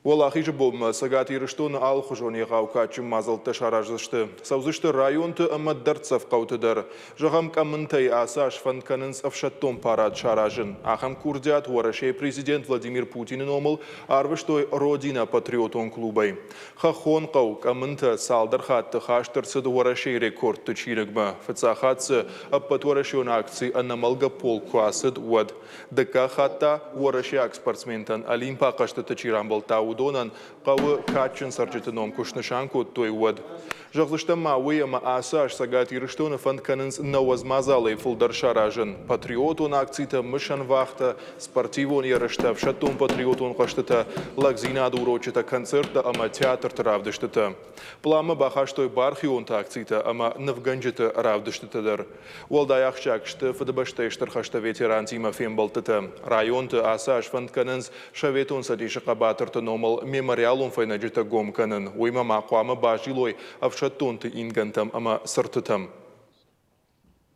Уæлахизы бомбы Цæгат Ирыстоны алыхуызон егъау кадджын мадзәлттæ сараздысты. Цæудзысты районты дзæрддзæф қәуытыдыр. Зæгъæм къамунтәйы асаш фæнд кәнынц әфсәддон парад саразын. Ахәм курдиат Уæрәсейы президент Владимир Путины номыл арвыстой родина-патриотон клубай. Хъæуты къамунтәйы салдыр хатты хаштырсыды Уæрәсейы Рекордты Чиныгмæ. Фыцахатсы аппатуарашион акции аннамалга полкуасыд уад. Дыка хатта Уæрәсей спортсментан олимпа қаштыты чирамбалтау Донан қауы кадджын сарджытыном кушнышанку той уад. Зәгъзышты майы асаш Цæгат Ирыстоны фæнд кәнынц навазмазалай фулдар шаражын. Патриотон акцийта Мысæн Вахтæ спортивон ярышта æфсæддон-патриотон қаштыта лагзинады урочыта концертта ама театр равдыштыта. Пламы бахаштой бархионта акцийта ама навганжыты равдыштытыдыр. Уәлдаяқшакшты Фыдыбæстәйы Стыр Хæсты ветеран тима фембалтыты. Районты асаш фæнд кәнынц Советон Цæдисы Хъæбарты номыл мемориалон файнаджыта гомканын. Уйма мақуамы бажилой әфсәддонты ингантам ама сыртытам.